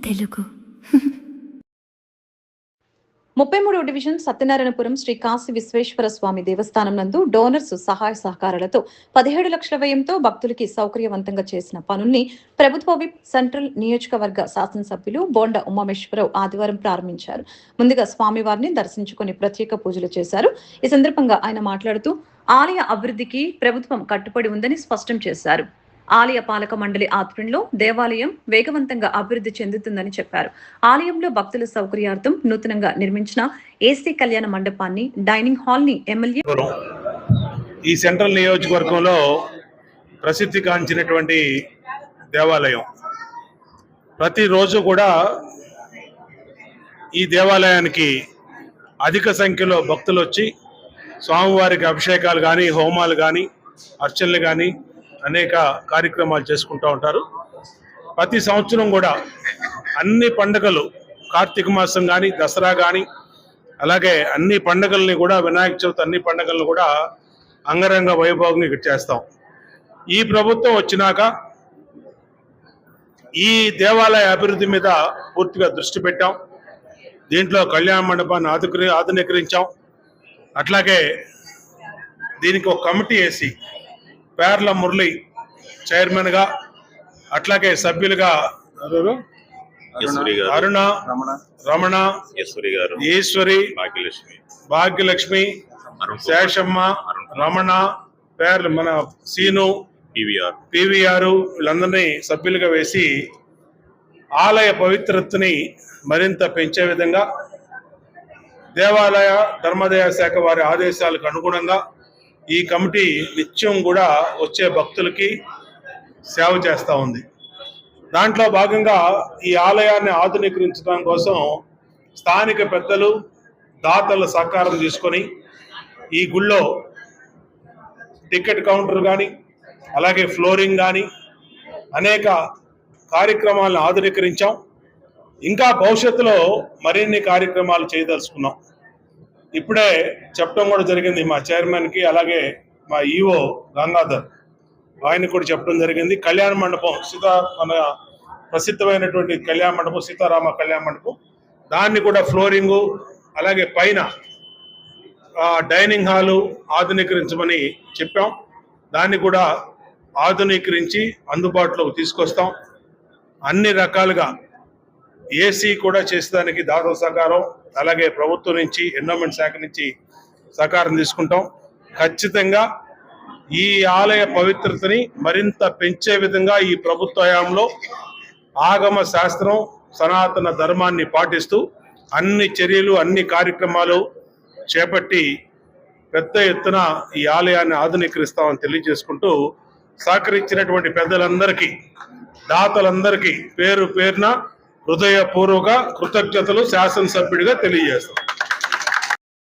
Telugu 33వ division Satyanarayanapuram Shri Kashi Visweswara స్వామి దేవస్థానం నందు donors సహాయ సహకారాలతో 17 లక్షల వ్యయంతో భక్తులకి సౌకర్యవంతంగా చేసిన పనుల్ని ప్రభుత్వ విప్ సెంట్రల్ నియోజకవర్గ శాసనసభ్యులు బోండా ఉమామేశ్వరరావు ఆదివారం ప్రారంభించారు. ముందుగా స్వామివారిని దర్శించుకుని ప్రత్యేక పూజలు చేశారు. ఈ సందర్భంగా ఆయన మాట్లాడుతూ ఆలయ అభివృద్ధికి ప్రభుత్వం కట్టుబడి ఉందని స్పష్టం చేశారు. ఆలయ పాలక మండలి ఆధ్వర్యంలో దేవాలయం వేగవంతంగా అభివృద్ధి చెందుతుందని చెప్పారు. ఆలయంలో భక్తుల సౌకర్యార్థం నూతనంగా నిర్మించిన ఏసీ కళ్యాణ మండపాన్ని, డైనింగ్ హాల్ ని ఎమ్మెల్యే ఈ సెంట్రల్ నియోజకవర్గంలో ప్రసిద్ధి గాంచినటువంటి దేవాలయం. ప్రతిరోజు కూడా ఈ దేవాలయానికి అధిక సంఖ్యలో భక్తులు వచ్చి స్వామివారికి అభిషేకాలు కానీ, హోమాలు కానీ, అర్చనలు కానీ అనేక కార్యక్రమాలు చేసుకుంటూ ఉంటారు. ప్రతి సంవత్సరం కూడా అన్ని పండుగలు, కార్తీక మాసం కానీ, దసరా కానీ, అలాగే అన్ని పండుగల్ని కూడా, వినాయక చవితి అన్ని పండుగలను కూడా అంగరంగ వైభవంగా ఇక్కడ చేస్తాం. ఈ ప్రభుత్వం వచ్చినాక ఈ దేవాలయ అభివృద్ధి మీద పూర్తిగా దృష్టి పెట్టాం. దీంట్లో కళ్యాణ మండపాన్ని ఆధునీకరించాం. అట్లాగే దీనికి ఒక కమిటీ వేసి పేర్ల మురళి చైర్మన్గా, అట్లాగే సభ్యులుగా అరుణ, రమణ, ఈశ్వరి, భాగ్యలక్ష్మి, శేషమ్మ, రమణ, పేర్లు మన సీను, పివిఆర్ వీళ్ళందరినీ సభ్యులుగా వేసి ఆలయ పవిత్రతని మరింత పెంచే విధంగా దేవాలయ ధర్మాదాయ శాఖ వారి ఆదేశాలకు అనుగుణంగా ఈ కమిటీ నిత్యం కూడా వచ్చే భక్తులకి సేవ చేస్తూ ఉంది. దాంట్లో భాగంగా ఈ ఆలయాన్ని ఆధునీకరించడం కోసం స్థానిక పెద్దలు, దాతల సహకారం తీసుకొని ఈ గుళ్ళో టికెట్ కౌంటర్ కానీ, అలాగే ఫ్లోరింగ్ కానీ అనేక కార్యక్రమాలను ఆధునీకరించాం. ఇంకా భవిష్యత్తులో మరిన్ని కార్యక్రమాలు చేయదలుచుకున్నాం. ఇప్పుడే చెప్పడం కూడా జరిగింది మా చైర్మన్కి, అలాగే మా ఈఓ గంగాధర్ ఆయన కూడా చెప్పడం జరిగింది. కళ్యాణ మండపం మన ప్రసిద్ధమైనటువంటి కళ్యాణ మండపం, సీతారామ కళ్యాణ మండపం, దాన్ని కూడా ఫ్లోరింగు, అలాగే పైన డైనింగ్ హాలు ఆధునీకరించమని చెప్పాం. దాన్ని కూడా ఆధునీకరించి అందుబాటులోకి తీసుకొస్తాం. అన్ని రకాలుగా ఏసీ కూడా చేసేదానికి దాతల సహకారం, అలాగే ప్రభుత్వం నుంచి, ఎండోమెంట్ శాఖ నుంచి సహకారం తీసుకుంటాం. ఖచ్చితంగా ఈ ఆలయ పవిత్రతని మరింత పెంచే విధంగా ఈ ప్రభుత్వ హయాంలో ఆగమ శాస్త్రం, సనాతన ధర్మాన్ని పాటిస్తూ అన్ని చర్యలు, అన్ని కార్యక్రమాలు చేపట్టి పెద్ద ఎత్తున ఈ ఆలయాన్ని ఆధునీకరిస్తామని తెలియజేసుకుంటూ సహకరించినటువంటి పెద్దలందరికీ, దాతలందరికీ పేరు పేరున హృదయపూర్వక కృతజ్ఞతలు శాసనసభ్యుడిగా తెలియజేస్తాం.